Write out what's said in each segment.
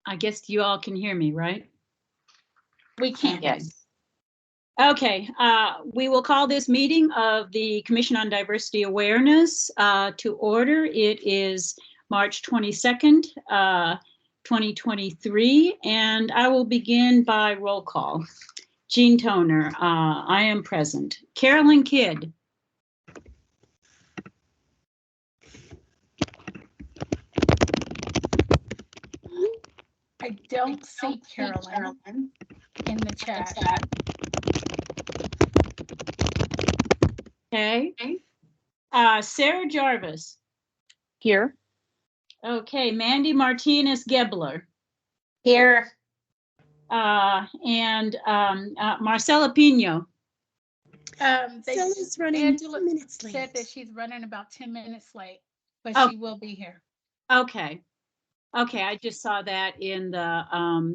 I guess you all can hear me, right? We can. Yes. Okay, we will call this meeting of the Commission on Diversity Awareness to order. It is March 22nd, 2023, and I will begin by roll call. Jean Toner, I am present. Carolyn Kidd. I don't see Carolyn in the chat. Okay. Sarah Jarvis. Here. Okay, Mandy Martinez Gebler. Here. And Marcela Pino. Angela's running 2 minutes late. Said that she's running about 10 minutes late, but Oh. she will be here. Okay. Okay, I just saw that in the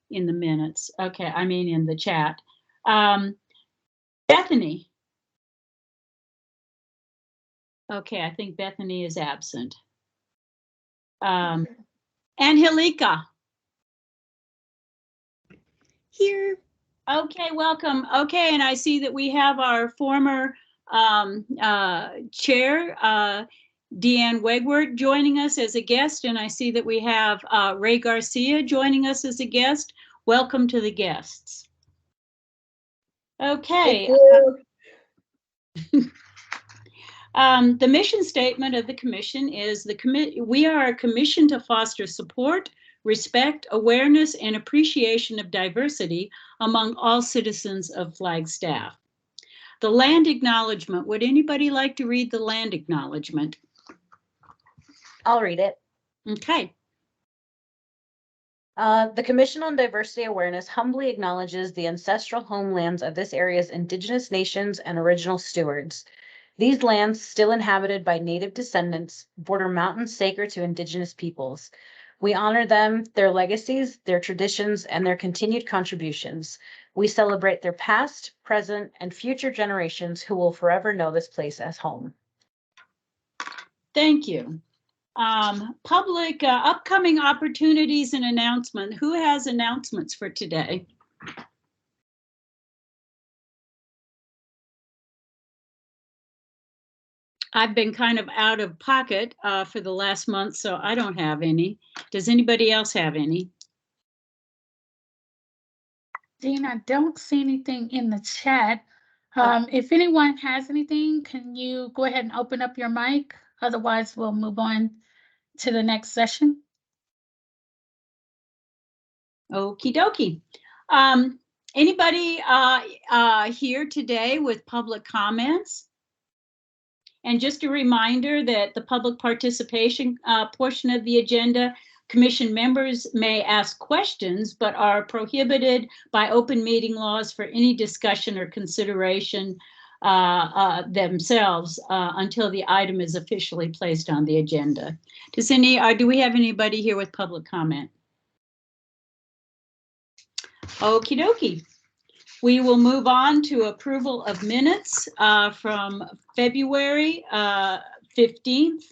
minutes. Okay, I mean in the chat. Bethany. Okay, I think Bethany is absent. Angelica. Here. Okay, welcome. Okay, and I see that we have our former chair, Deanne Wegwert, joining us as a guest, and I see that we have Ray Garcia joining us as a guest. Welcome to the guests. Okay. The mission statement of the commission is we are a commission to foster support, respect, awareness, and appreciation of diversity among all citizens of Flagstaff. The land acknowledgement. Would anybody like to read the land acknowledgement? I'll read it. Okay. The Commission on Diversity Awareness humbly acknowledges the ancestral homelands of this area's indigenous nations and original stewards. These lands, still inhabited by native descendants, border mountains sacred to indigenous peoples. We honor them, their legacies, their traditions, and their continued contributions. We celebrate their past, present, and future generations who will forever know this place as home. Thank you. Public upcoming opportunities and announcement. Who has announcements for today? I've been kind of out of pocket for the last month, so I don't have any. Does anybody else have any? Dean, I don't see anything in the chat. If anyone has anything, can you go ahead and open up your mic? Otherwise, we'll move on to the next session. Okie dokie. Anybody here today with public comments? And just a reminder that the public participation portion of the agenda, commission members may ask questions, but are prohibited by open meeting laws for any discussion or consideration themselves until the item is officially placed on the agenda. Do we have anybody here with public comment? Okie dokie. We will move on to approval of minutes from February 15th,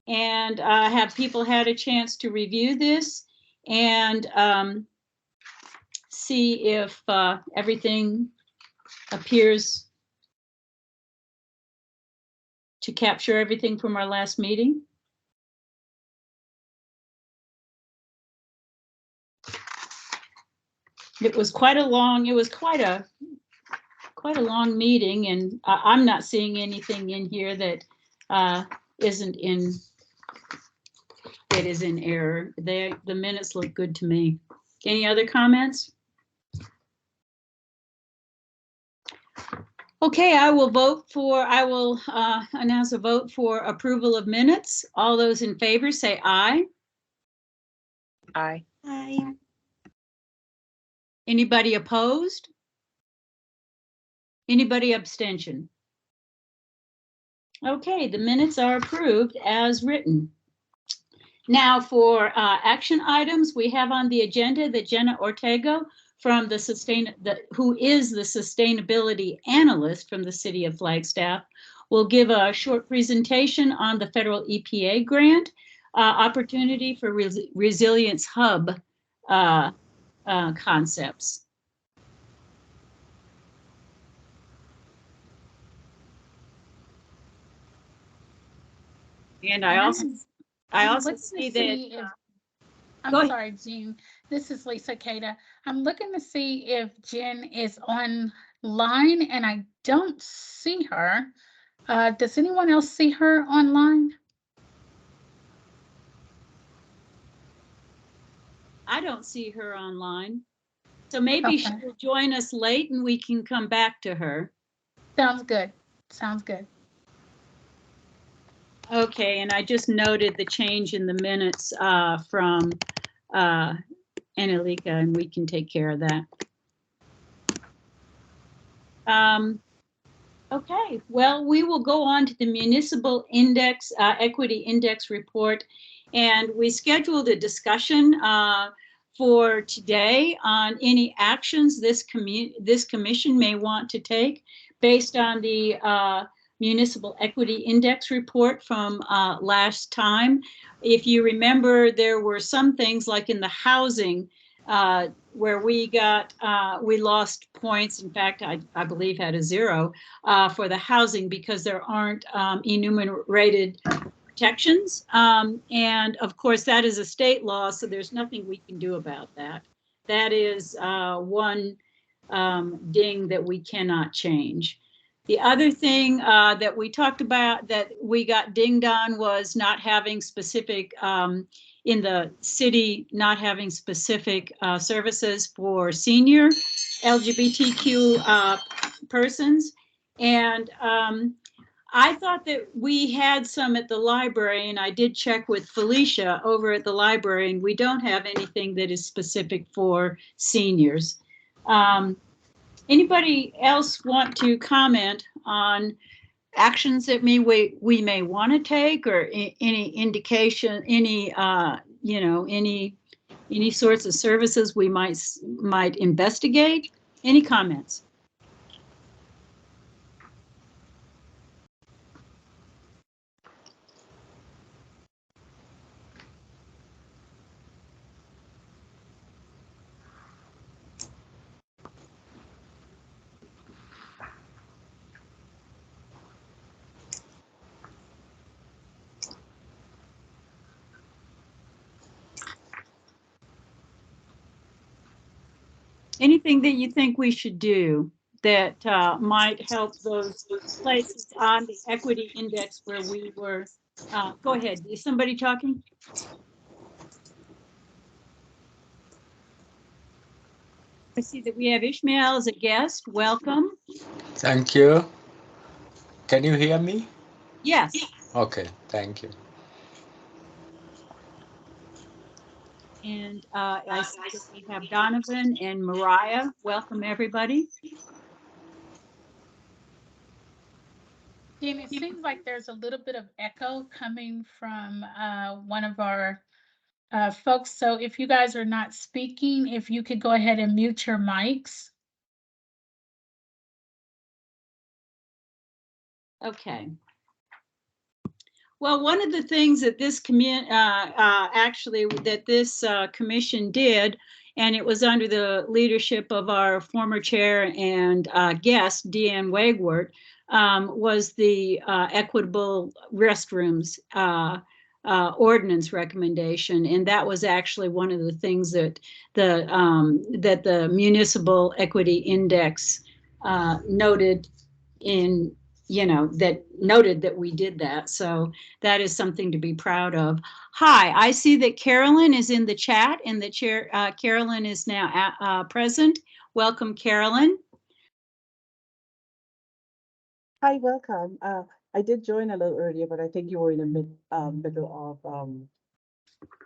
and have people had a chance to review this and see if everything appears to capture everything from our last meeting. It was quite a long meeting, and I'm not seeing anything in here that is in error. The minutes look good to me. Any other comments? Okay, I will announce a vote for approval of minutes. All those in favor say aye. Aye. Aye. Anybody opposed? Anybody abstention? Okay, the minutes are approved as written. Now for action items, we have on the agenda that Jenna Ortega from who is the sustainability analyst from the city of Flagstaff, will give a short presentation on the federal EPA grant opportunity for Resilience Hub concepts. And I also looking to see that. if, Go I'm ahead. sorry, Jean. This is Lisa Cada. I'm looking to see if Jen is online, and I don't see her. Does anyone else see her online? I don't see her online. So maybe she Okay. will join us late and we can come back to her. Sounds good. Sounds good. Okay, and I just noted the change in the minutes from Annalika, and we can take care of that. Okay, well, we will go on to the municipal index, equity index report. And we scheduled a discussion for today on any actions this commission may want to take based on the municipal equity index report from last time. If you remember, there were some things like in the housing where we lost points. In fact, I believe had a 0 for the housing because there aren't enumerated protections. And of course, that is a state law, so there's nothing we can do about that. That is one ding that we cannot change. The other thing that we talked about that we got dinged on was not having specific, in the city, not having specific services for senior LGBTQ persons. And I thought that we had some at the library, and I did check with Felicia over at the library, and we don't have anything that is specific for seniors. Anybody else want to comment on actions that we may want to take, or any indication, any any sorts of services we might investigate? Any comments? Anything that you think we should do that might help those places on the equity index where we were? Go ahead. Is somebody talking? I see that we have Ishmael as a guest. Welcome. Thank you. Can you hear me? Yes. Okay, thank you. And I see that we have Donovan and Mariah. Welcome, everybody. Jean, it seems like there's a little bit of echo coming from one of our folks. So if you guys are not speaking, if you could go ahead and mute your mics. Okay. Well, one of the things that this commission did, and it was under the leadership of our former chair and guest, Deanne Wagwort, was the equitable restrooms ordinance recommendation, and that was actually one of the things that the municipal equity index noted in. That noted that we did that. So that is something to be proud of. Hi, I see that Carolyn is in the chat, and the chair, Carolyn is now present. Welcome, Carolyn. Hi, welcome. I did join a little earlier, but I think you were in the middle of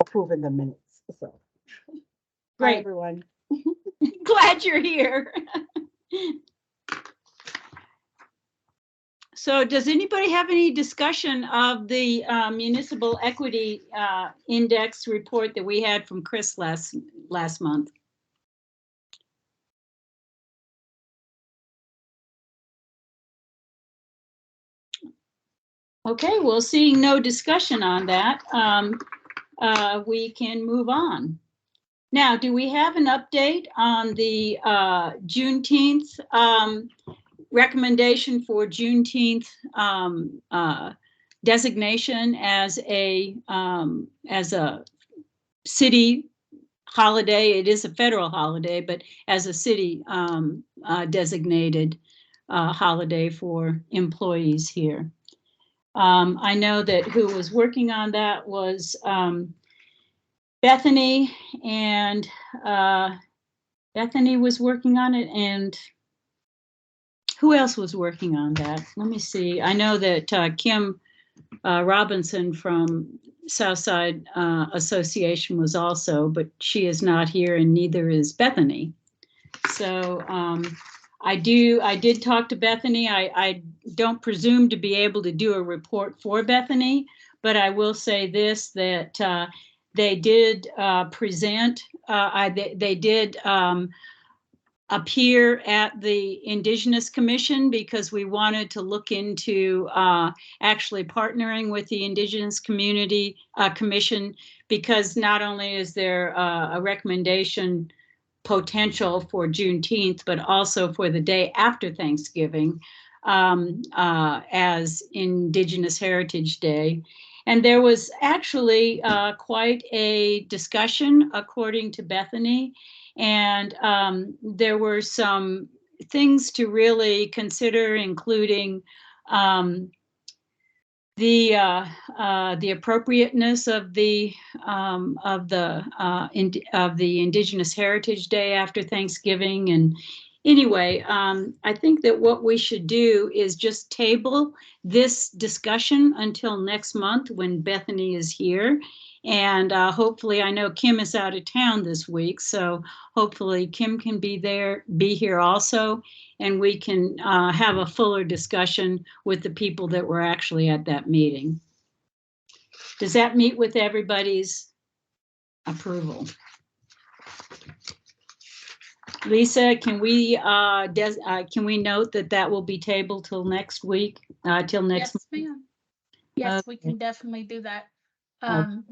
approving the minutes. So, Great. Hi, everyone. Glad you're here. So does anybody have any discussion of the municipal equity index report that we had from Chris last month? Okay, well, seeing no discussion on that, we can move on. Now, do we have an update on the Juneteenth recommendation for Juneteenth designation as a city holiday? It is a federal holiday, but as a city designated holiday for employees here. I know that who was working on that was Bethany, and Bethany was working on it, and who else was working on that? Let me see. I know that Kim Robinson from Southside Association was also, but she is not here, and neither is Bethany. So I did talk to Bethany. I don't presume to be able to do a report for Bethany, but I will say this, that they did present, they did appear at the Indigenous Commission because we wanted to look into actually partnering with the Indigenous Community Commission, because not only is there a recommendation potential for Juneteenth, but also for the day after Thanksgiving as Indigenous Heritage Day. And there was actually quite a discussion, according to Bethany, and there were some things to really consider, including the appropriateness of the Indigenous Heritage Day after Thanksgiving. And anyway, I think that what we should do is just table this discussion until next month when Bethany is here. And hopefully, I know Kim is out of town this week, so hopefully Kim can be here also, and we can have a fuller discussion with the people that were actually at that meeting. Does that meet with everybody's approval? Lisa, can we note that will be tabled till next week, till next Yes, ma'am. Yes, we can definitely do that.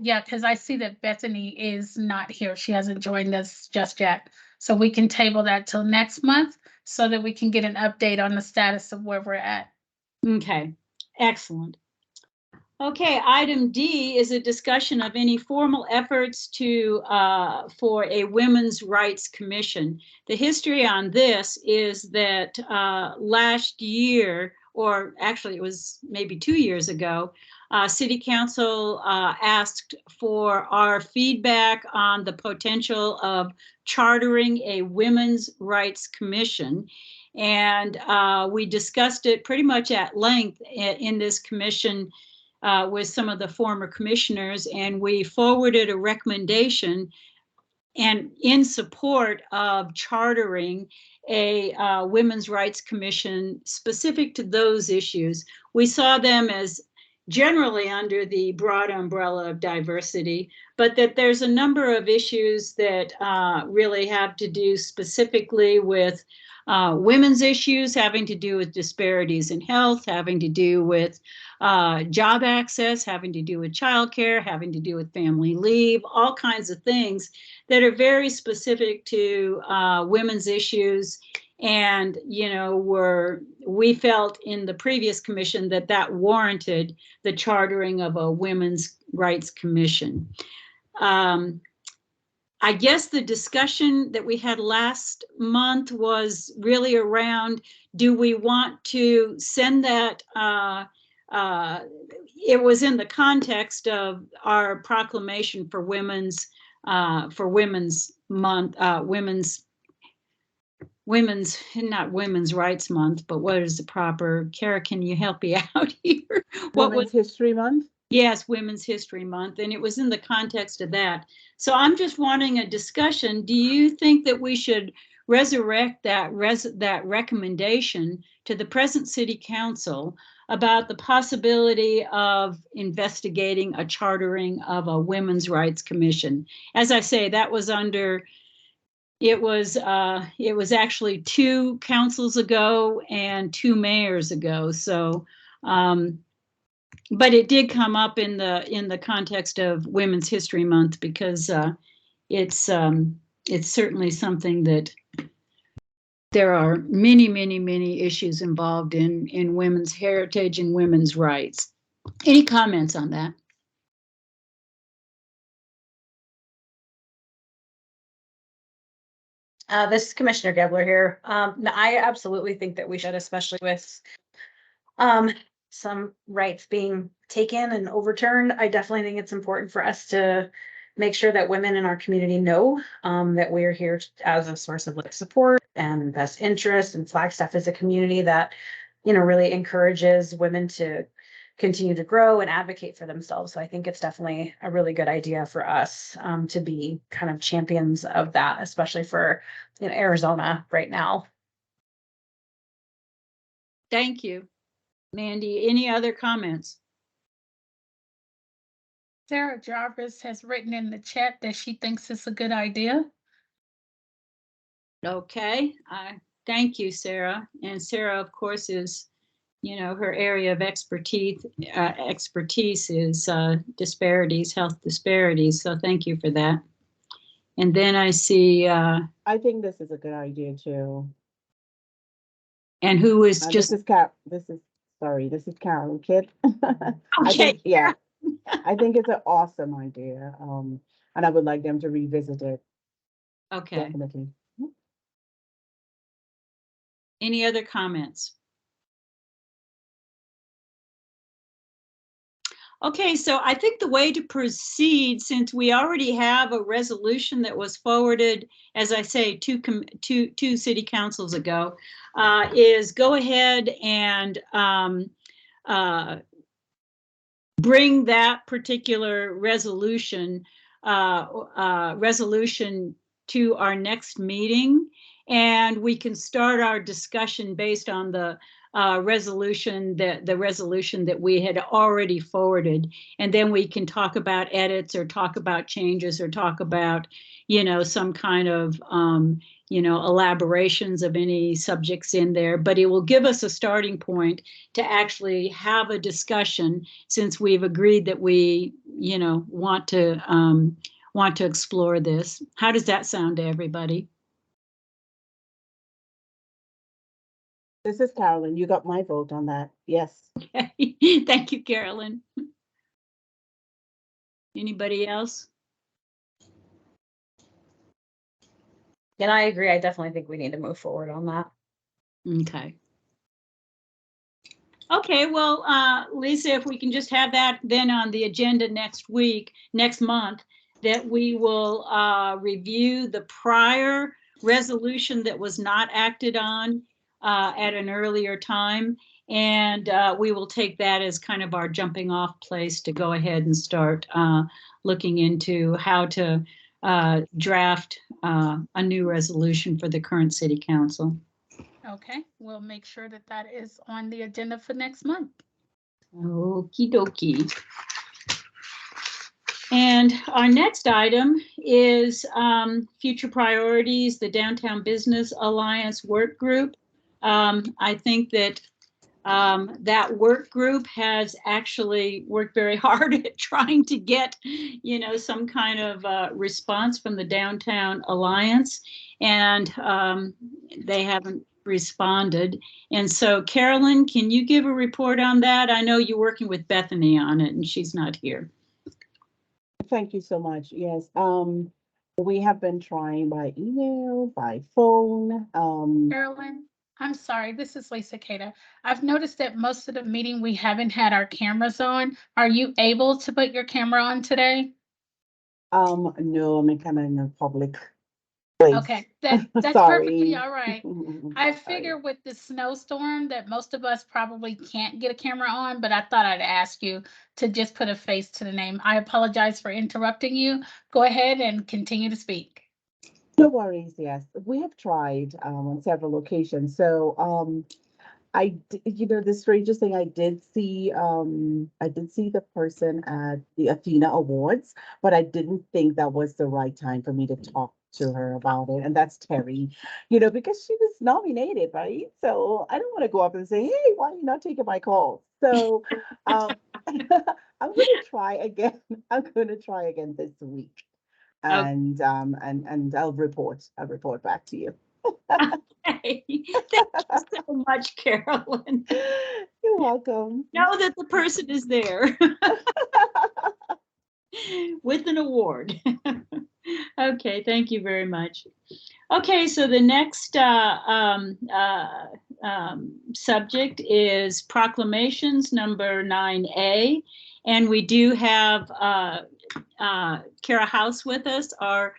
Yeah, because I see that Bethany is not here. She hasn't joined us just yet. So we can table that till next month so that we can get an update on the status of where we're at. Okay, excellent. Okay, item D is a discussion of any formal efforts for a women's rights commission. The history on this is that last year, or actually it was maybe 2 years ago, City Council asked for our feedback on the potential of chartering a women's rights commission. And we discussed it pretty much at length in this commission with some of the former commissioners, and we forwarded a recommendation and in support of chartering a women's rights commission specific to those issues. We saw them as generally under the broad umbrella of diversity, but that there's a number of issues that really have to do specifically with women's issues, having to do with disparities in health, having to do with job access, having to do with childcare, having to do with family leave, all kinds of things that are very specific to women's issues. And, you know, we felt in the previous commission that warranted the chartering of a women's rights commission. I guess the discussion that we had last month was really around, do we want to send that? It was in the context of our proclamation for Women's Month, not Women's Rights Month, but what is the proper? Kara, can you help me out here? Women's History Month? Yes, Women's History Month, and it was in the context of that. So I'm just wanting a discussion. Do you think that we should resurrect that recommendation to the present City Council about the possibility of investigating a chartering of a Women's Rights Commission? As I say, that was under, it was actually 2 councils ago and 2 mayors ago. So, but it did come up in the context of Women's History Month because it's certainly something that there are many, many, many issues involved in women's heritage and women's rights. Any comments on that? This is Commissioner Gebler here. No, I absolutely think that we should, especially with some rights being taken and overturned. I definitely think it's important for us to make sure that women in our community know that we're here as a source of like support and best interest. And Flagstaff is a community that, you know, really encourages women to continue to grow and advocate for themselves. So I think it's definitely a really good idea for us to be kind of champions of that, especially for, you know, Arizona right now. Thank you. Mandy, any other comments? Sarah Jarvis has written in the chat that she thinks it's a good idea. Okay, thank you, Sarah. And Sarah, of course, is, you know, her area of expertise is disparities, health disparities. So thank you for that. And then I see, I think this is a good idea too. and who is just, This is Carolyn Kidd. I okay, think, yeah, I think it's an awesome idea. And I would like them to revisit it, okay. definitely. Any other comments? Okay, so I think the way to proceed, since we already have a resolution that was forwarded, as I say, two city councils ago, is go ahead and bring that particular resolution to our next meeting, and we can start our discussion based on the resolution that we had already forwarded, and then we can talk about edits or talk about changes or talk about, you know, some kind of you know, elaborations of any subjects in there. But it will give us a starting point to actually have a discussion, since we've agreed that we, you know, want to explore this. How does that sound to everybody? This is Carolyn. You got my vote on that. Yes. Thank you, Carolyn. Anybody else? And I agree. I definitely think we need to move forward on that. Okay. Okay, well, Lisa, if we can just have that then on the agenda next month, that we will review the prior resolution that was not acted on at an earlier time. And we will take that as kind of our jumping off place to go ahead and start looking into how to draft a new resolution for the current city council. Okay, we'll make sure that that is on the agenda for next month. Okie dokie. And our next item is future priorities, the Downtown Business Alliance Work Group. I think that that work group has actually worked very hard at trying to get, you know, some kind of response from the Downtown Alliance, and they haven't responded. And so, Carolyn, can you give a report on that? I know you're working with Bethany on it, and she's not here. Thank you so much. Yes. We have been trying by email, by phone. Carolyn, I'm sorry, this is Lisa Cada. I've noticed that most of the meeting we haven't had our cameras on. Are you able to put your camera on today? No, I'm kind of in a public place. Okay, that's perfectly Sorry. all right. I Sorry. figure with the snowstorm that most of us probably can't get a camera on, but I thought I'd ask you to just put a face to the name. I apologize for interrupting you. Go ahead and continue to speak. No worries. Yes, we have tried on several occasions. So you know, the strangest thing, I did see the person at the Athena Awards, but I didn't think that was the right time for me to talk to her about it. And that's Terry, you know, because she was nominated, right? So I don't want to go up and say, hey, why are you not taking my call? So I'm gonna try again. I'm gonna try again this week. and I'll report back to you. Okay. Thank you so much, Carolyn. You're welcome. Know that the person is there with an award. Okay, thank you very much. Okay, so the next subject is proclamations number 9A. And we do have Kara House with us, our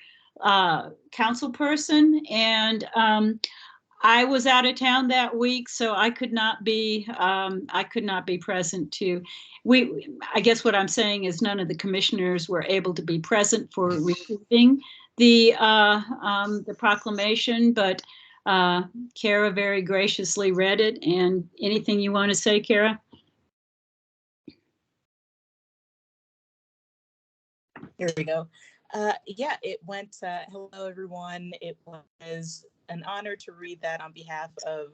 council person. And I was out of town that week, so I could not be present too. I guess what I'm saying is none of the commissioners were able to be present for receiving the proclamation, but Kara very graciously read it. And anything you want to say, Kara? Here we go. Yeah, it went, hello everyone. It was an honor to read that on behalf of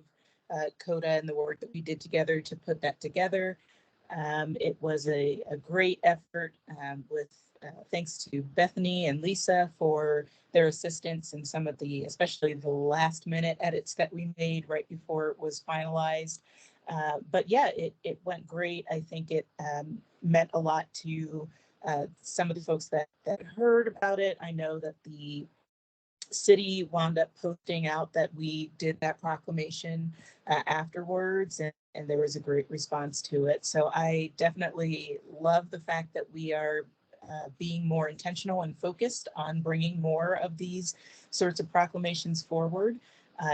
CODA and the work that we did together to put that together. It was a great effort with thanks to Bethany and Lisa for their assistance in some of the, especially the last minute edits that we made right before it was finalized. But yeah, it went great. I think it meant a lot to some of the folks that heard about it. I know that the city wound up posting out that we did that proclamation afterwards, and there was a great response to it. So I definitely love the fact that we are being more intentional and focused on bringing more of these sorts of proclamations forward.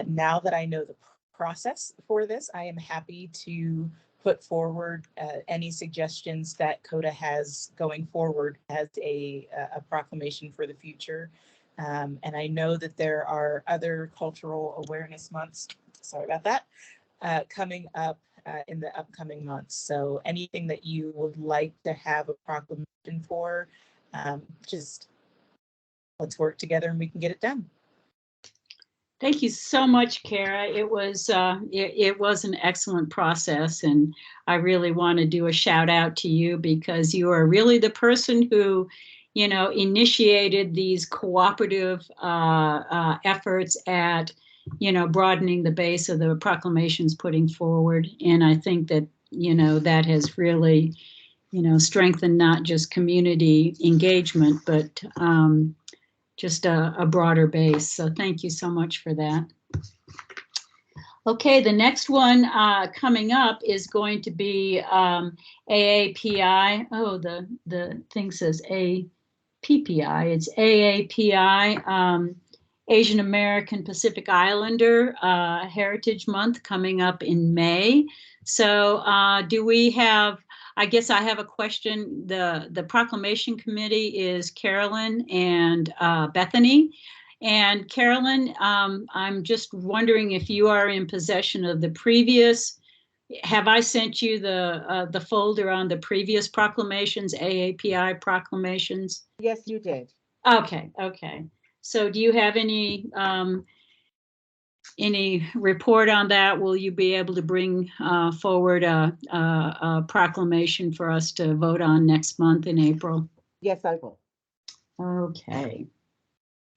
Now that I know the process for this, I am happy to put forward any suggestions that CODA has going forward as a proclamation for the future. And I know that there are other cultural awareness months, sorry about that, coming up in the upcoming months. So anything that you would like to have a proclamation for, just let's work together and we can get it done. Thank you so much, Kara. It was an excellent process, and I really want to do a shout out to you because you are really the person who, you know, initiated these cooperative efforts at, you know, broadening the base of the proclamations putting forward. And I think that, you know, that has really, you know, strengthened not just community engagement, but just a broader base. So thank you so much for that. Okay, the next one coming up is going to be AAPI. Oh, the thing says APPI. It's AAPI, Asian American Pacific Islander Heritage Month coming up in May. So do we have, I guess I have a question. The proclamation committee is Carolyn and Bethany. And Carolyn, I'm just wondering if you are in possession of the previous, have I sent you the folder on the previous proclamations, AAPI proclamations? Yes, you did. Okay, okay. So do you have any report on that? Will you be able to bring forward a proclamation for us to vote on next month in April? Yes, I will. Okay.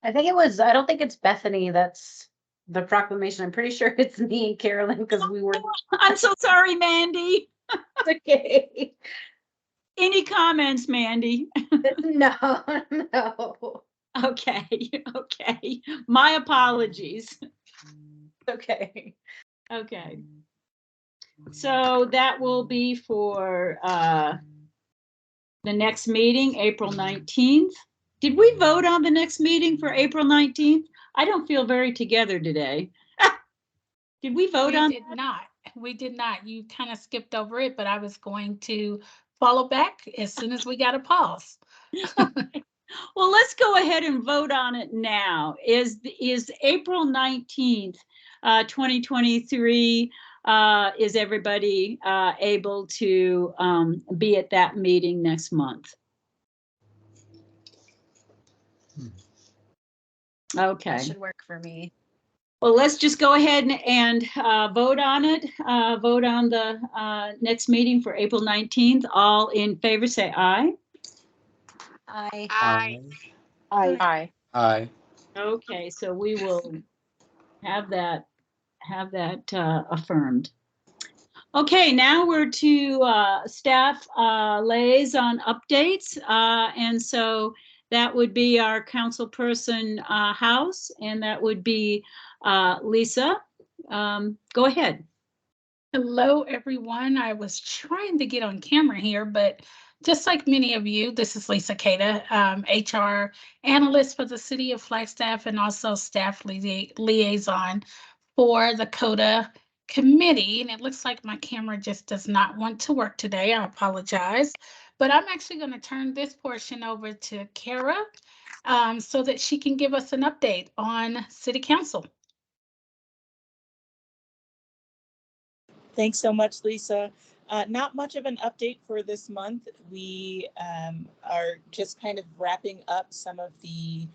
I don't think it's Bethany that's the proclamation. I'm pretty sure it's me and Carolyn because we were. I'm so sorry, Mandy. Okay. Any comments, Mandy? No, no. Okay, okay. My apologies. Okay. Okay. So that will be for the next meeting, April 19th. Did we vote on the next meeting for April 19th? I don't feel very together today. Did we vote on? We did not. We did not. You kind of skipped over it, but I was going to follow back as soon as we got a pause. Well, let's go ahead and vote on it now. Is April 19th, 2023, is everybody able to be at that meeting next month? Okay. That should work for me. Well, let's just go ahead and vote on it. Vote on the next meeting for April 19th. All in favor, say aye. Aye. Aye. I, Aye. Okay, so we will have that affirmed. Okay, now we're to staff liaison updates. And so that would be our councilperson House, and that would be Lisa. Go ahead. Hello, everyone. I was trying to get on camera here, but just like many of you, this is Lisa Cada, HR analyst for the city of Flagstaff and also staff liaison for the CODA committee. And it looks like my camera just does not want to work today. I apologize, but I'm actually going to turn this portion over to Kara so that she can give us an update on city council. Thanks so much, Lisa. Not much of an update for this month. We are just kind of wrapping up some of the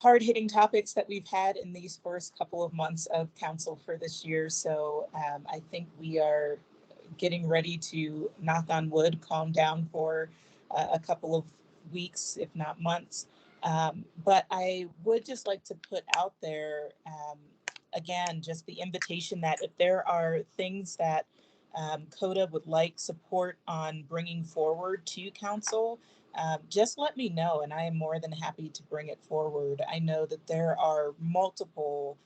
hard-hitting topics that we've had in these first couple of months of council for this year. So I think we are getting ready to, knock on wood, calm down for a couple of weeks, if not months. But I would just like to put out there, again, just the invitation that if there are things that CODA would like support on bringing forward to council, just let me know and I am more than happy to bring it forward. I know that there are multiple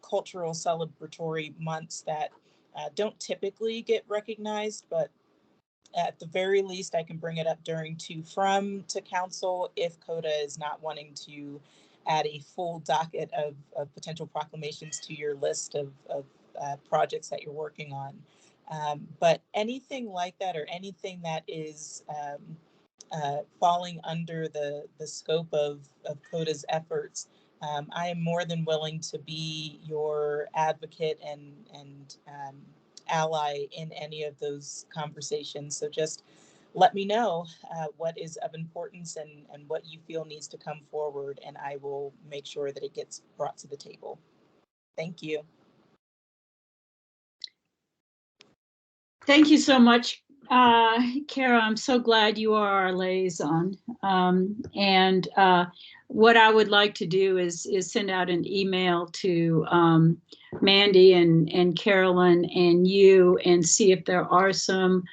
cultural celebratory months that don't typically get recognized, but at the very least, I can bring it up during to council if CODA is not wanting to add a full docket of potential proclamations to your list of projects that you're working on. But anything like that or anything that is falling under the scope of CODA's efforts, I am more than willing to be your advocate and ally in any of those conversations. So just let me know what is of importance and what you feel needs to come forward, and I will make sure that it gets brought to the table. Thank you. Thank you so much, Kara. I'm so glad you are our liaison. And what I would like to do is send out an email to Mandy and Carolyn and you and see if there are some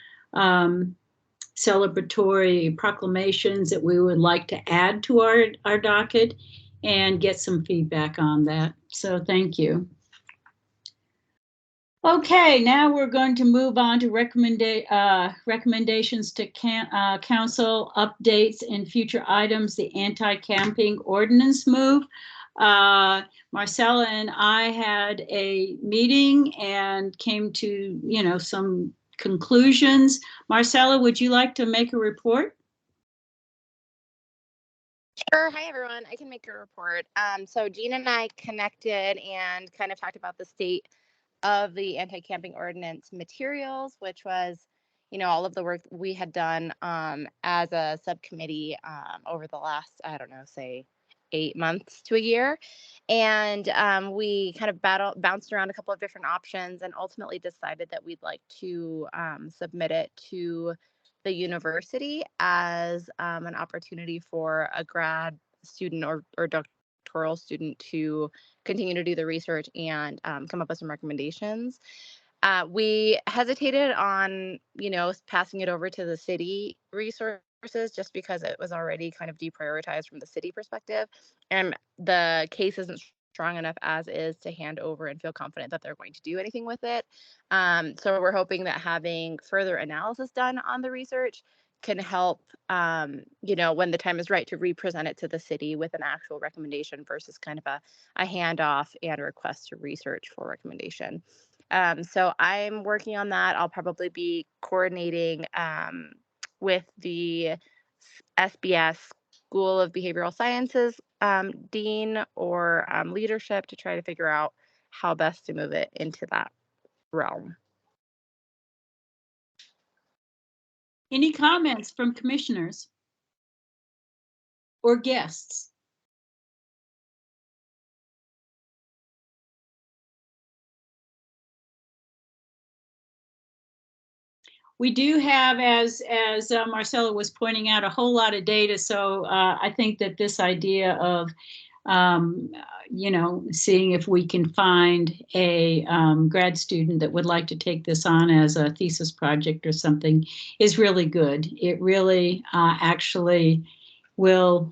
celebratory proclamations that we would like to add to our docket and get some feedback on that. So thank you. Okay, now we're going to move on to recommendations to council updates and future items, the anti-camping ordinance move. Marcella and I had a meeting and came to, some conclusions. Marcella, would you like to make a report? Sure. Hi, everyone. I can make a report. So Jean and I connected and kind of talked about the state of the anti-camping ordinance materials, which was, all of the work we had done as a subcommittee over the last, I don't know, say 8 months to a year. And we kind of bounced around a couple of different options and ultimately decided that we'd like to submit it to the university as an opportunity for a grad student or doctoral student to continue to do the research and come up with some recommendations. We hesitated on, passing it over to the city resources just because it was already kind of deprioritized from the city perspective. And the case isn't strong enough as is to hand over and feel confident that they're going to do anything with it. So we're hoping that having further analysis done on the research can help, when the time is right to represent it to the city with an actual recommendation versus kind of a handoff and a request to research for recommendation. So I'm working on that. I'll probably be coordinating with the SBS School of Behavioral Sciences dean or leadership to try to figure out how best to move it into that realm. Any comments from commissioners or guests? we do have, as Marcella was pointing out, a whole lot of data. So I think that this idea of seeing if we can find a grad student that would like to take this on as a thesis project or something is really good. It really actually will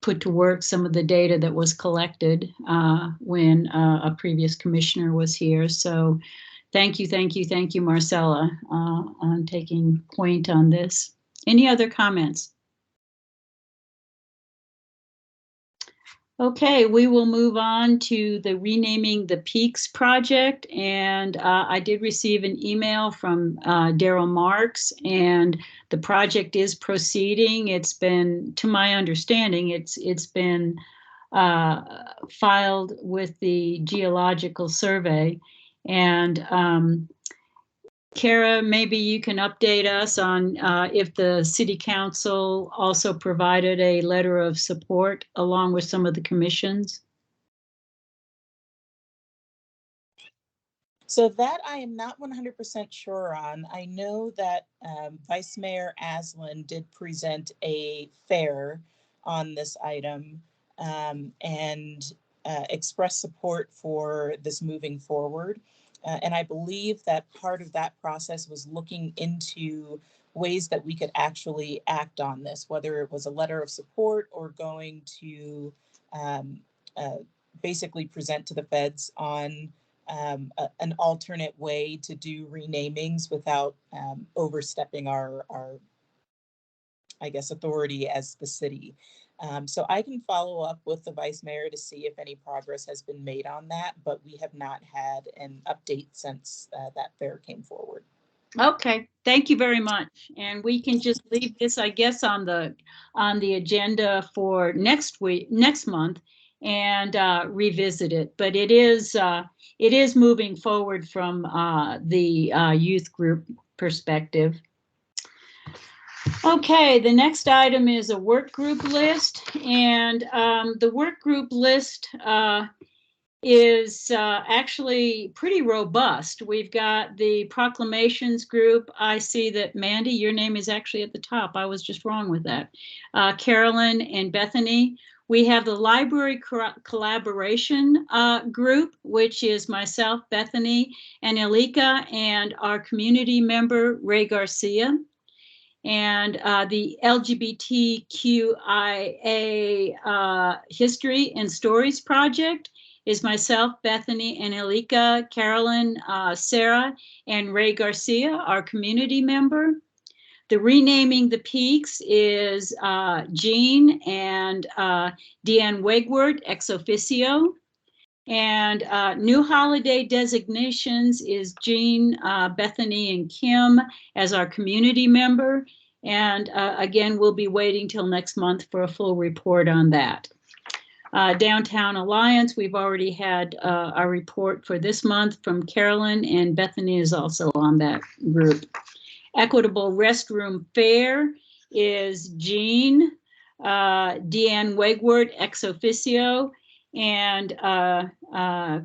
put to work some of the data that was collected when a previous commissioner was here. So thank you, Marcella, on taking point on this. Any other comments? Okay, we will move on to the Renaming the Peaks project. And I did receive an email from Daryl Marks, and the project is proceeding. It's been, to my understanding, it's been filed with the Geological Survey. And Kara, maybe you can update us on if the city council also provided a letter of support along with some of the commissions. So that I am not 100% sure on. I know that Vice Mayor Aslan did present a fair on this item and express support for this moving forward. And I believe that part of that process was looking into ways that we could actually act on this, whether it was a letter of support or going to basically present to the feds on an alternate way to do renamings without overstepping our, I guess, authority as the city. So I can follow up with the vice mayor to see if any progress has been made on that, but we have not had an update since that fair came forward. Okay, thank you very much. And we can just leave this, I guess, on the agenda for next month, and revisit it. But it is moving forward from the youth group perspective. Okay, the next item is a work group list, and the work group list is actually pretty robust. We've got the proclamations group. I see that Mandy, your name is actually at the top. I was just wrong with that. Carolyn and Bethany. We have the library collaboration group, which is myself, Bethany, and Elika, and our community member, Ray Garcia. And the LGBTQIA History and Stories Project is myself, Bethany, and Elika, Carolyn, Sarah, and Ray Garcia, our community member. The Renaming the Peaks is Jean and Deanne Wegward, ex officio. And new holiday designations is Jean, Bethany, and Kim as our community member. And again, we'll be waiting till next month for a full report on that. Downtown Alliance, we've already had a report for this month from Carolyn, and Bethany is also on that group. Equitable Restroom Fair is Jean, Deanne Wegward, ex officio, and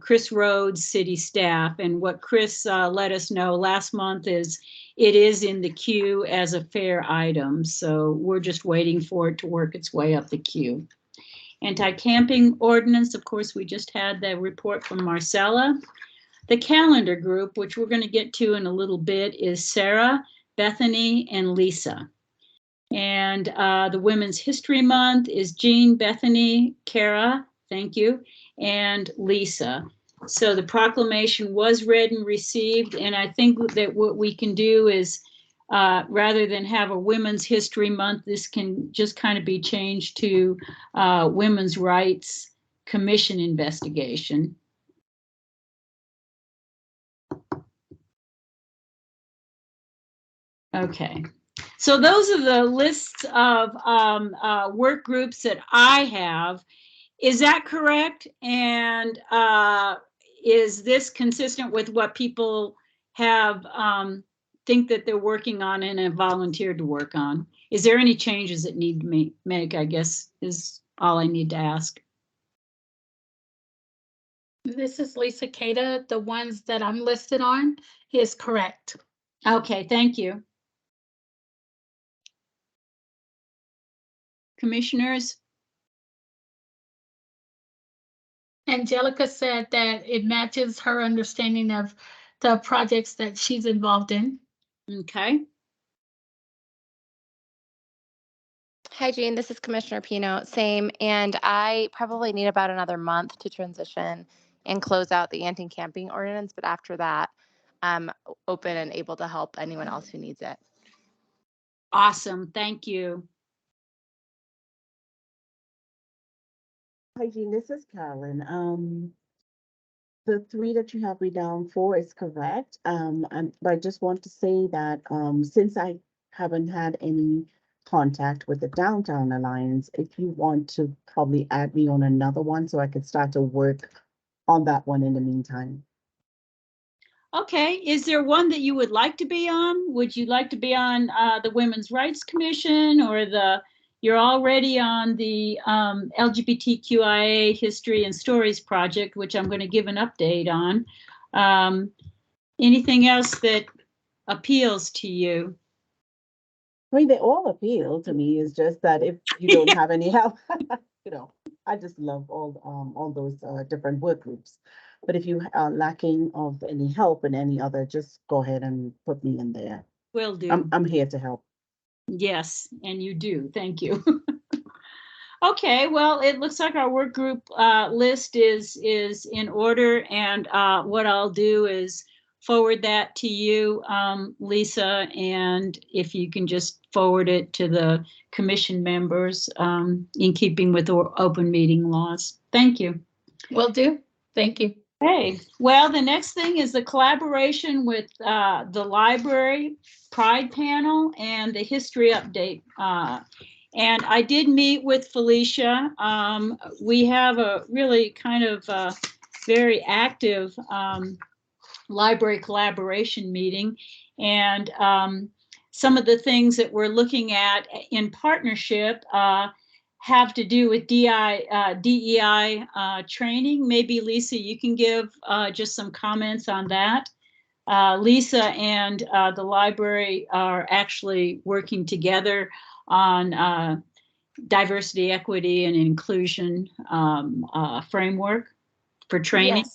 Chris Rhodes, city staff. And what Chris let us know last month is it is in the queue as a fair item. So we're just waiting for it to work its way up the queue. Anti-camping ordinance, of course, we just had the report from Marcella. The calendar group, which we're going to get to in a little bit, is Sarah, Bethany, and Lisa. And the Women's History Month is Jean, Bethany, Kara, thank you, and Lisa. So the proclamation was read and received, and I think that what we can do is, rather than have a Women's History Month, this can just kind of be changed to Women's Rights Commission investigation. Okay, so those are the lists of work groups that I have. Is that correct? And is this consistent with what people have think that they're working on and have volunteered to work on? Is there any changes that need to make, I guess, is all I need to ask. This is Lisa Cada. The ones that I'm listed on is correct. Okay, thank you. Commissioners? Angelica said that it matches her understanding of the projects that she's involved in. Okay. Hi, Jean. This is Commissioner Pino. Same. And I probably need about another month to transition and close out the anti-camping ordinance. But after that, I'm open and able to help anyone else who needs it. Awesome. Thank you. Hi, Jean, this is Carolyn. The three that you have me down for is correct. But I just want to say that, since I haven't had any contact with the Downtown Alliance, if you want to probably add me on another one so I could start to work on that one in the meantime. Okay, is there one that you would like to be on? Would you like to be on the Women's Rights Commission, or you're already on the LGBTQIA History and Stories Project, which I'm going to give an update on. Anything else that appeals to you? I mean, they all appeal to me. It's just that if you don't have any help, I just love all those different work groups. But if you are lacking of any help in any other, just go ahead and put me in there. Will do. I'm here to help. Yes, and you do. Thank you. Okay, well, it looks like our work group list is in order, and what I'll do is forward that to you, Lisa, and if you can just forward it to the commission members in keeping with the open meeting laws. Thank you. Will do. Thank you. Okay, well, the next thing is the collaboration with the library Pride panel and the history update. And I did meet with Felicia. We have a really kind of very active library collaboration meeting. And some of the things that we're looking at in partnership have to do with DEI training. Maybe Lisa, you can give just some comments on that. Lisa and the library are actually working together on diversity, equity, and inclusion framework for training.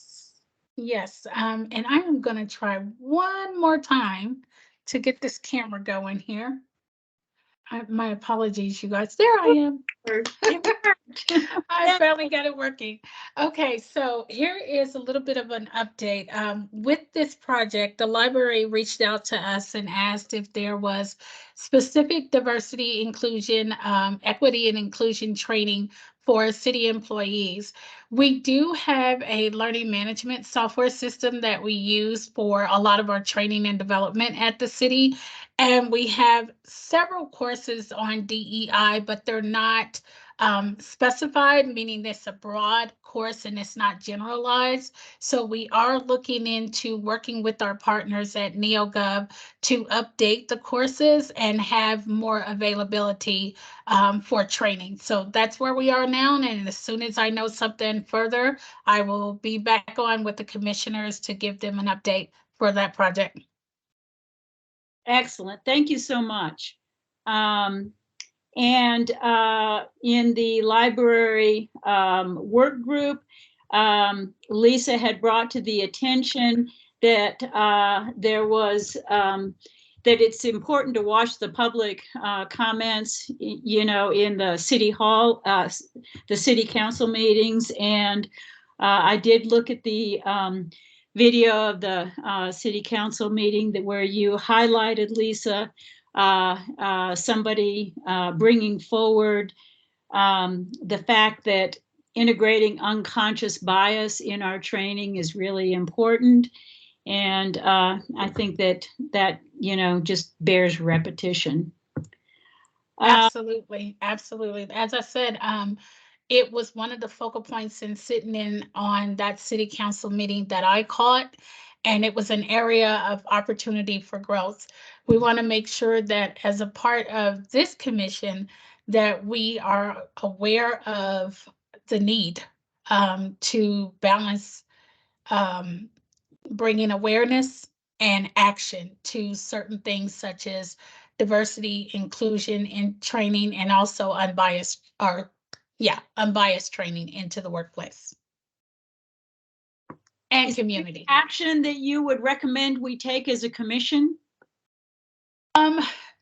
Yes. And I am going to try one more time to get this camera going here. My apologies, you guys. There I am. I finally got it working. Okay, so here is a little bit of an update. With this project, the library reached out to us and asked if there was specific diversity, inclusion, equity, and inclusion training for city employees. We do have a learning management software system that we use for a lot of our training and development at the city. And we have several courses on DEI, but they're not specified, meaning it's a broad course and it's not generalized. So we are looking into working with our partners at NeoGov to update the courses and have more availability for training. So that's where we are now. And as soon as I know something further, I will be back on with the commissioners to give them an update for that project. Excellent. Thank you so much. And in the library work group, Lisa had brought to the attention that there was that it's important to watch the public comments, in the city hall, the city council meetings. And I did look at the video of the city council meeting where you highlighted, Lisa, somebody bringing forward the fact that integrating unconscious bias in our training is really important. And I think that just bears repetition. Absolutely. Absolutely. As I said, it was one of the focal points in sitting in on that city council meeting that I caught, and it was an area of opportunity for growth. We want to make sure that as a part of this commission, that we are aware of the need to balance bringing awareness and action to certain things such as diversity, inclusion in training, and also unbiased training into the workplace and Is there community. action that you would recommend we take as a commission?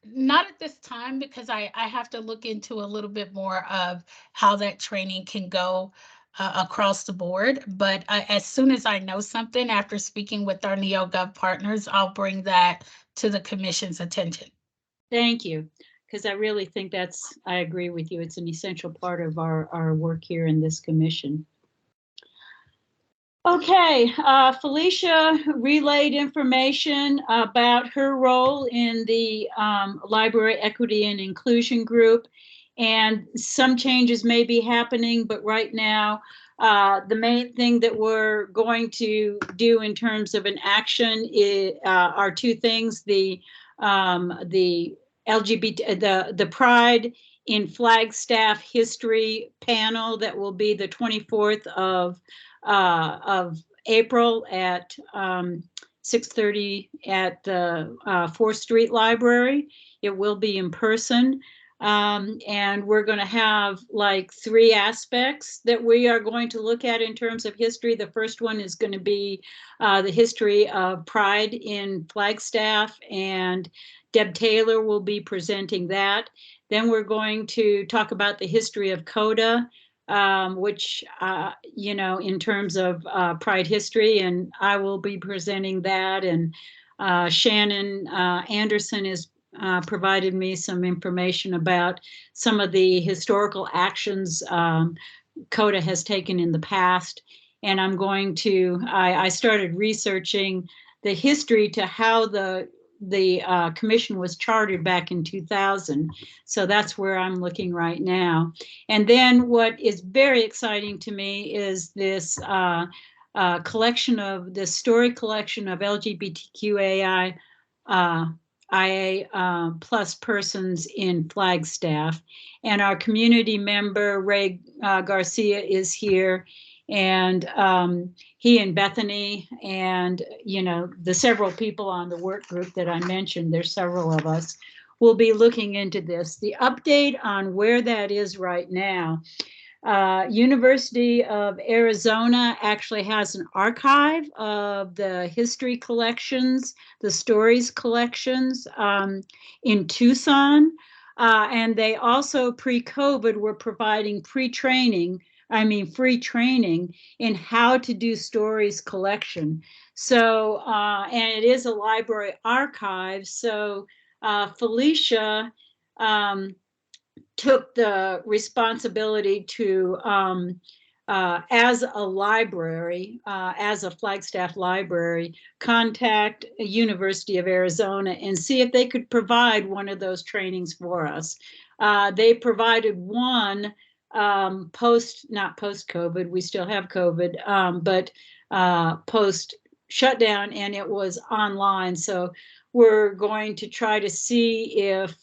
Not at this time, because I have to look into a little bit more of how that training can go across the board. But as soon as I know something after speaking with our NeoGov partners, I'll bring that to the commission's attention. Thank you, because I really think I agree with you. It's an essential part of our work here in this commission. Okay, Felicia relayed information about her role in the Library Equity and Inclusion Group, and some changes may be happening, but right now, the main thing that we're going to do in terms of an action are two things: the LGBT, the Pride in Flagstaff History panel that will be the 24th of April at 6:30 at the 4th Street Library. It will be in person. And we're going to have like 3 aspects that we are going to look at in terms of history. The first one is going to be the history of Pride in Flagstaff, and Deb Taylor will be presenting that. Then we're going to talk about the history of CODA, which, in terms of Pride history, and I will be presenting that. And Shannon Anderson has provided me some information about some of the historical actions CODA has taken in the past. And I'm going to, I started researching the history to how the commission was chartered back in 2000. So that's where I'm looking right now. And then what is very exciting to me is this collection of this story collection of LGBTQAI plus persons in Flagstaff. And our community member, Ray Garcia, is here. And he and Bethany and, the several people on the work group that I mentioned, there's several of us, will be looking into this. The update on where that is right now, University of Arizona actually has an archive of the history collections, the stories collections in Tucson. And they also pre-COVID were providing free training in how to do stories collection. So, and it is a library archive. So Felicia took the responsibility to, as a library, as a Flagstaff library, contact a University of Arizona and see if they could provide one of those trainings for us. They provided one not post-COVID, we still have COVID, but post shutdown, and it was online. So we're going to try to see if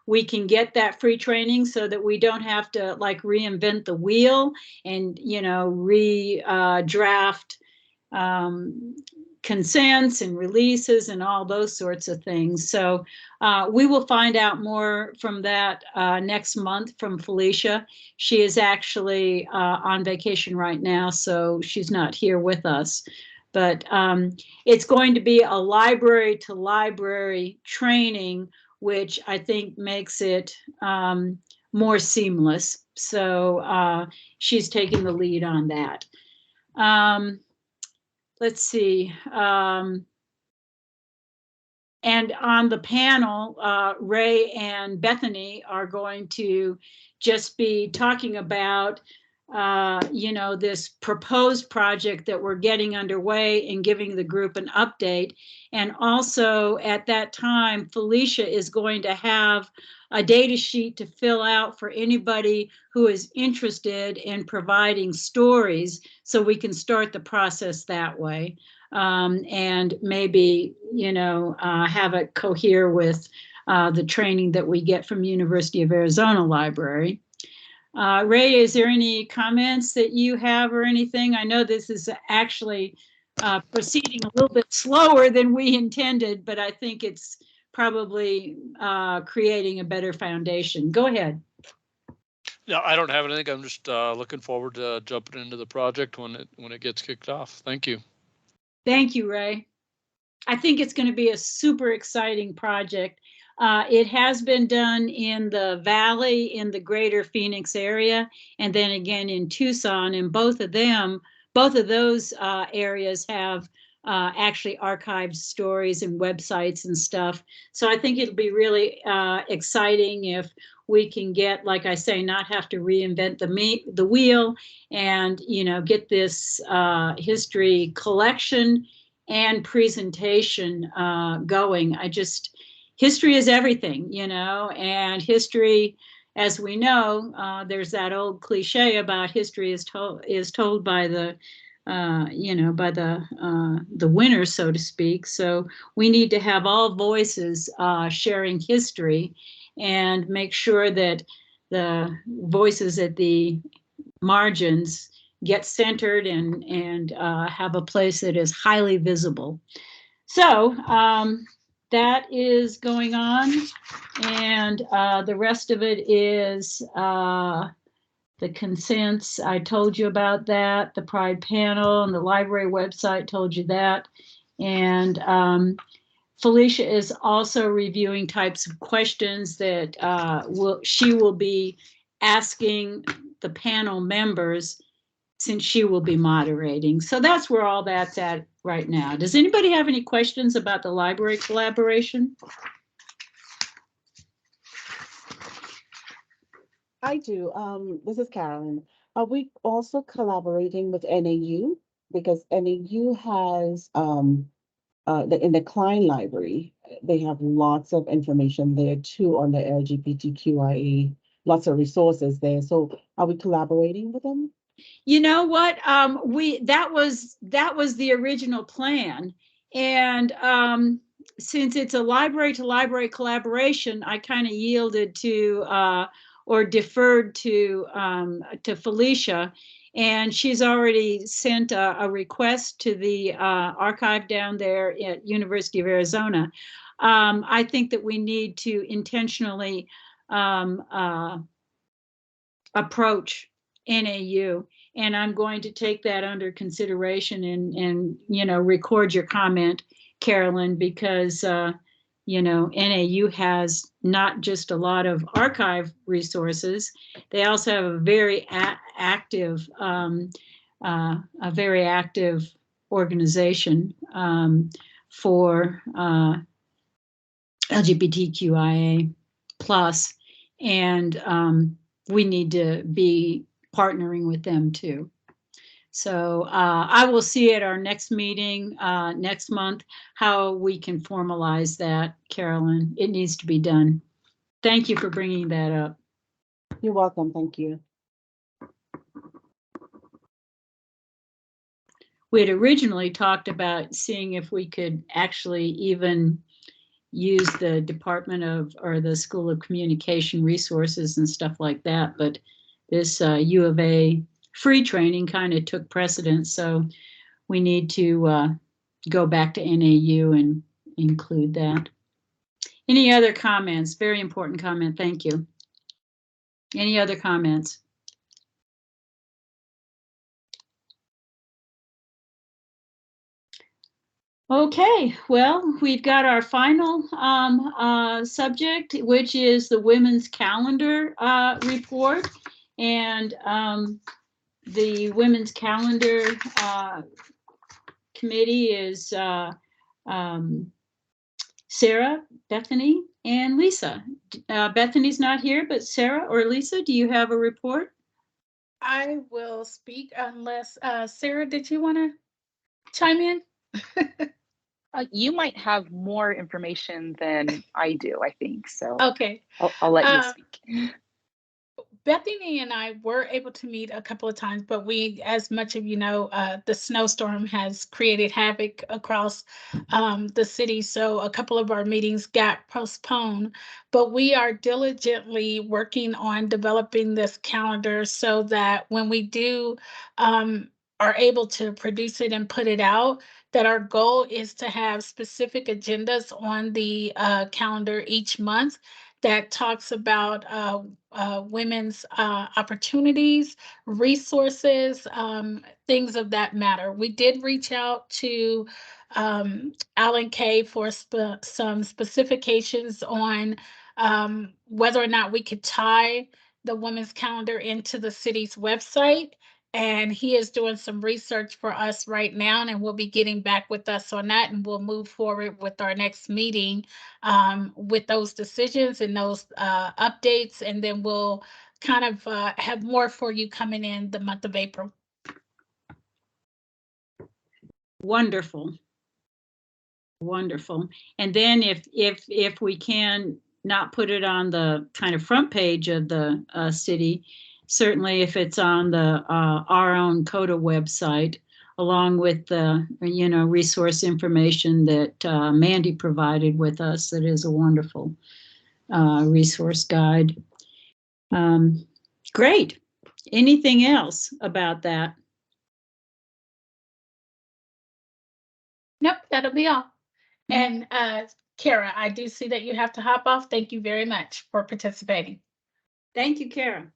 we can get that free training so that we don't have to like reinvent the wheel and, redraft consents and releases and all those sorts of things. So we will find out more from that next month from Felicia. She is actually on vacation right now, so she's not here with us. But it's going to be a library to library training, which I think makes it more seamless. So she's taking the lead on that. Let's see. And on the panel, Ray and Bethany are going to just be talking about, this proposed project that we're getting underway and giving the group an update. And also at that time, Felicia is going to have a data sheet to fill out for anybody who is interested in providing stories, so we can start the process that way. And maybe, have it cohere with the training that we get from University of Arizona Library. Ray, is there any comments that you have or anything? I know this is actually proceeding a little bit slower than we intended, but I think it's probably creating a better foundation. Go ahead. Yeah, I don't have anything. I'm just looking forward to jumping into the project when it gets kicked off. Thank you. Thank you, Ray. I think it's going to be a super exciting project. It has been done in the Valley, in the greater Phoenix area, and then again in Tucson. And both of those areas have actually archived stories and websites and stuff. So I think it'll be really exciting if we can get, like I say, not have to reinvent the wheel, and get this history collection and presentation going. History is everything, and history, as we know, there's that old cliche about history is told by the the winner, so to speak. So we need to have all voices sharing history, and make sure that the voices at the margins get centered and have a place that is highly visible. So that is going on, and the rest of it is the consents. I told you about that. The Pride panel and the library website told you that. And Felicia is also reviewing types of questions that she will be asking the panel members, since she will be moderating. So that's where all that's at right now. Does anybody have any questions about the library collaboration? I do. This is Carolyn. Are we also collaborating with NAU? Because NAU has in the Klein Library, they have lots of information there too on the LGBTQIA, lots of resources there. So are we collaborating with them? You know what? That was the original plan, and since it's a library to library collaboration, I kind of yielded to or deferred to Felicia, and she's already sent a request to the archive down there at University of Arizona. I think that we need to intentionally approach NAU, and I'm going to take that under consideration and record your comment, Carolyn, because NAU has not just a lot of archive resources, they also have a very active organization for LGBTQIA plus, and we need to be partnering with them too. So I will see at our next meeting next month how we can formalize that, Carolyn. It needs to be done. Thank you for bringing that up. You're welcome. Thank you. We had originally talked about seeing if we could actually even use the Department of, or the School of Communication resources and stuff like that, but this U of A free training kind of took precedence, so we need to go back to NAU and include that. Any other comments? Very important comment, thank you. Any other comments? Okay, well, we've got our final subject, which is the Women's Calendar report. And the Women's Calendar committee is Sarah, Bethany, and Lisa. Bethany's not here, but Sarah or Lisa, do you have a report? I will speak unless, Sarah, did you want to chime in? You might have more information than I do, I think. So okay, I'll let you speak. Bethany and I were able to meet a couple of times, but we, as much of you know, the snowstorm has created havoc across the city. So a couple of our meetings got postponed, but we are diligently working on developing this calendar so that when we do are able to produce it and put it out, that our goal is to have specific agendas on the calendar each month that talks about women's opportunities, resources, things of that matter. We did reach out to Alan Kay for some specifications on whether or not we could tie the women's calendar into the city's website. And he is doing some research for us right now, and will be getting back with us on that. And we'll move forward with our next meeting with those decisions and those updates. And then we'll kind of have more for you coming in the month of April. Wonderful. Wonderful. And then if we can not put it on the kind of front page of the city, certainly if it's on the our own CODA website, along with the resource information that Mandy provided with us, that is a wonderful resource guide. Great. Anything else about that? Nope, that'll be all. And Kara, I do see that you have to hop off. Thank you very much for participating. Thank you, Kara.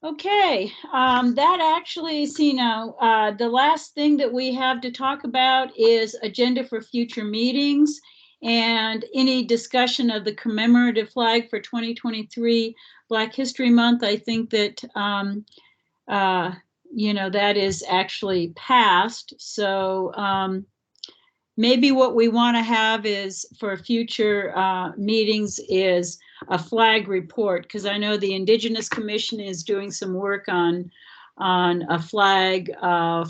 Okay, that actually is, the last thing that we have to talk about is agenda for future meetings and any discussion of the commemorative flag for 2023 Black History Month. I think that, that is actually passed. So maybe what we want to have is for future meetings is a flag report, because I know the Indigenous Commission is doing some work on a flag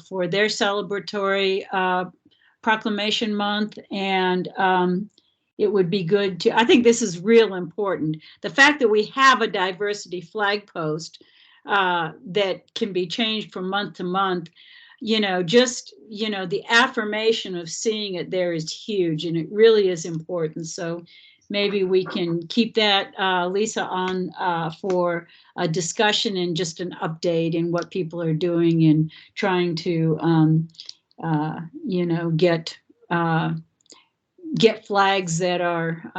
for their celebratory proclamation month, and it would be good to, I think this is real important. The fact that we have a diversity flag post that can be changed from month to month, the affirmation of seeing it there is huge, and it really is important. So maybe we can keep that, Lisa, on for a discussion and just an update in what people are doing and trying to, get flags that are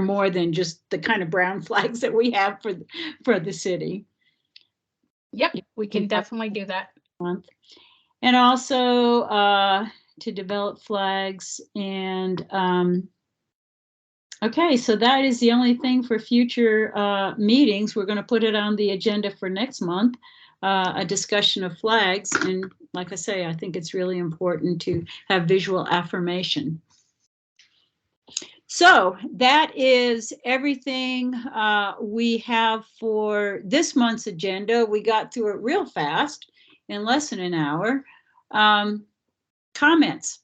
more than just the kind of brown flags that we have for the city. Yep, we can definitely do that. And also to develop flags. And okay, so that is the only thing for future meetings. We're going to put it on the agenda for next month, a discussion of flags. And like I say, I think it's really important to have visual affirmation. So that is everything we have for this month's agenda. We got through it real fast, in less than an hour. Comments?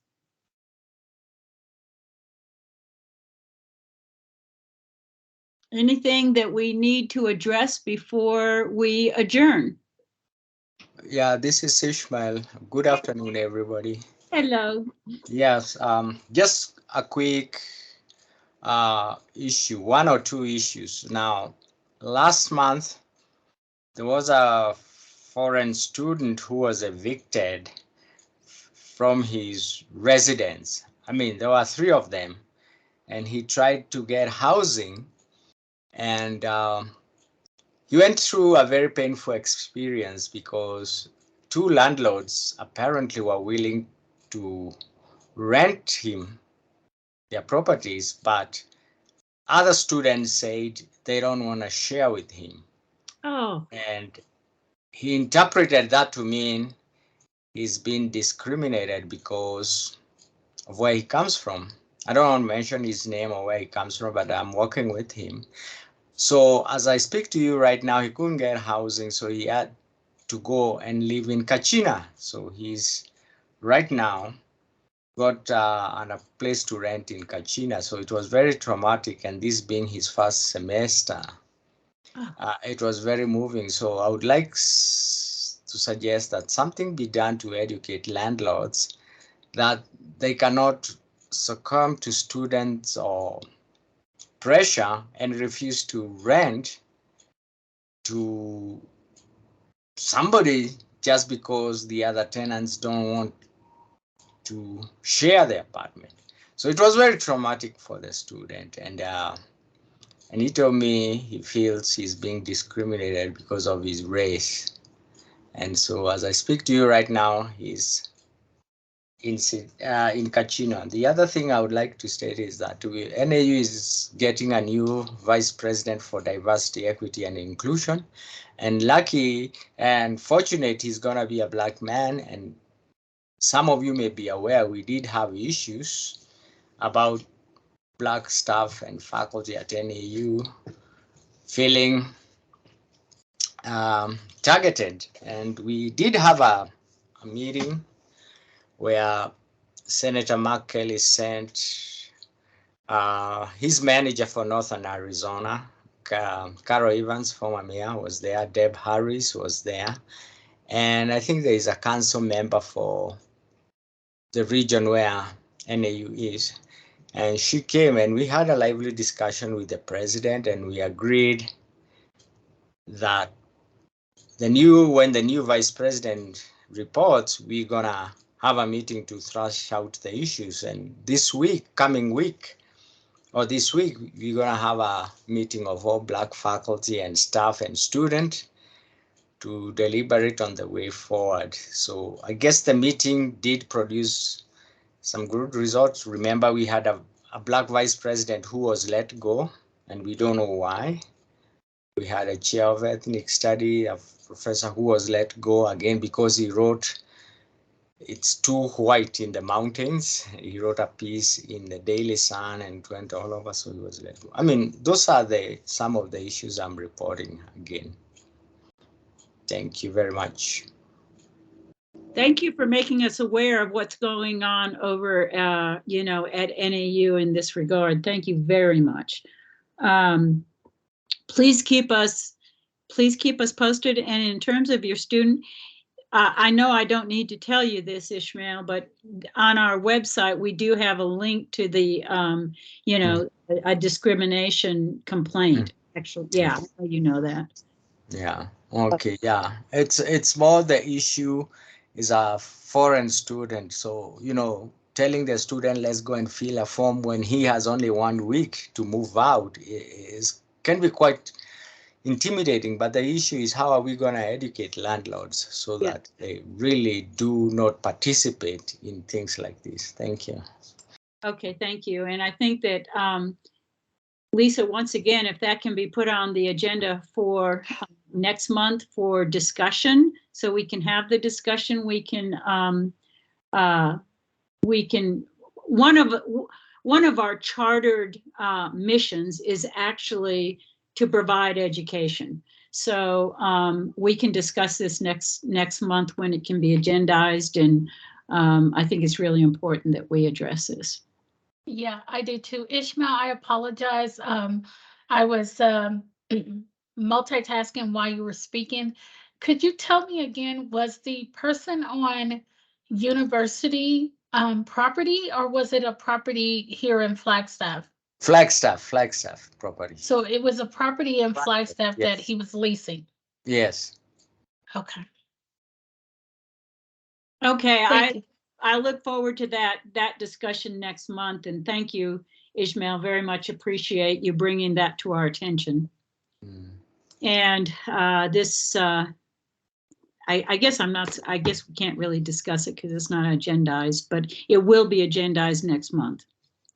Anything that we need to address before we adjourn? Yeah, this is Ishmael. Good afternoon, everybody. Hello. Yes, just a quick issue, one or two issues. Now, last month, there was a foreign student who was evicted from his residence. I mean, there were three of them, and he tried to get housing, and he went through a very painful experience because two landlords apparently were willing to rent him their properties, but other students said they don't want to share with him. Oh. And he interpreted that to mean he's been discriminated because of where he comes from. I don't want to mention his name or where he comes from, but I'm working with him. So as I speak to you right now, he couldn't get housing, so he had to go and live in Kachina. So he's right now got a place to rent in Kachina. So it was very traumatic. And this being his first semester, it was very moving. So I would like to suggest that something be done to educate landlords that they cannot succumb to students or pressure and refuse to rent to somebody just because the other tenants don't want to share the apartment. So it was very traumatic for the student, and he told me he feels he's being discriminated because of his race. And so as I speak to you right now, he's in Kachina. The other thing I would like to state is that NAU is getting a new vice president for diversity, equity, and inclusion. And lucky and fortunate, he's going to be a black man. And some of you may be aware, we did have issues about black staff and faculty at NAU feeling targeted. And we did have a meeting where Senator Mark Kelly sent his manager for Northern Arizona, Carol Evans, former mayor, was there. Deb Harris was there. And I think there is a council member for the region where NAU is. And she came and we had a lively discussion with the president, and we agreed that when the new vice president reports, we're gonna have a meeting to thrash out the issues. And this week, coming week, or this week, we're gonna have a meeting of all black faculty and staff and students to deliberate on the way forward. So I guess the meeting did produce some good results. Remember, we had a black vice president who was let go, and we don't know why. We had a chair of ethnic study, a professor who was let go again because he wrote "It's Too White in the Mountains." He wrote a piece in the Daily Sun and it went all over, so he was let go. I mean, those are some of the issues I'm reporting again. Thank you very much. Thank you for making us aware of what's going on over, at NAU in this regard. Thank you very much. Please keep us posted. And in terms of your student, I know I don't need to tell you this, Ishmael, but on our website, we do have a link to the, a discrimination complaint. Actually, yeah, you know that. Yeah. Okay. Yeah. It's more the issue is a foreign student. So, telling the student, let's go and fill a form when he has only 1 week to move out can be quite intimidating. But the issue is, how are we going to educate landlords so that they really do not participate in things like this? Thank you. Okay, thank you. And I think that, Lisa, once again, if that can be put on the agenda for next month for discussion, so we can have the discussion, one of our chartered missions is actually to provide education. So we can discuss this next month when it can be agendized, and I think it's really important that we address this. Yeah, I do too. Ishmael, I apologize. I was multitasking while you were speaking. Could you tell me again, was the person on university property, or was it a property here in Flagstaff? Flagstaff property. So it was a property in Flagstaff that Yes. he was leasing. Yes. Okay. Okay, Thank you. I look forward to that discussion next month, and thank you, Ishmael, very much appreciate you bringing that to our attention. And this, I guess we can't really discuss it because it's not agendized, but it will be agendized next month.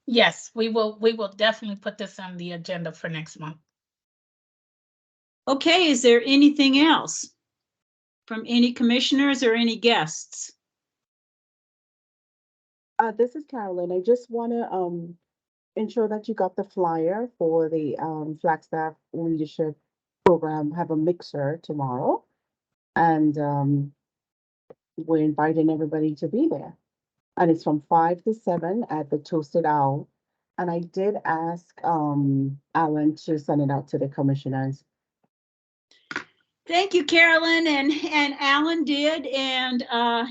Yes, we will definitely put this on the agenda for next month. Okay, is there anything else from any commissioners or any guests? This is Carolyn. I just want to ensure that you got the flyer for the Flagstaff Leadership Program. Have a mixer tomorrow, and we're inviting everybody to be there. and it's from 5 to 7 at the Toasted Owl. And I did ask Alan to send it out to the commissioners. Thank you, Carolyn, and Alan did, and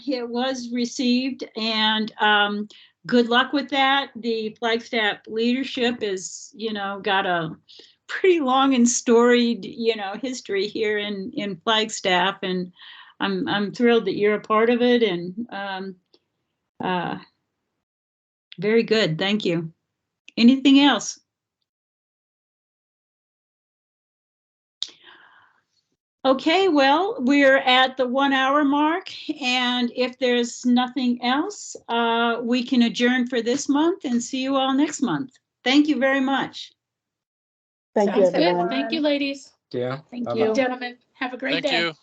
it was received, and good luck with that. The Flagstaff leadership is, got a pretty long and storied, history here in Flagstaff, and I'm thrilled that you're a part of it, and very good. Thank you. Anything else? Okay, well, we're at the 1 hour mark, and if there's nothing else, we can adjourn for this month and see you all next month. Thank you very much. Thank you, Sounds good. everyone. Thank you, ladies. Yeah. Thank Bye-bye. you. Gentlemen, have a great Thank day. you.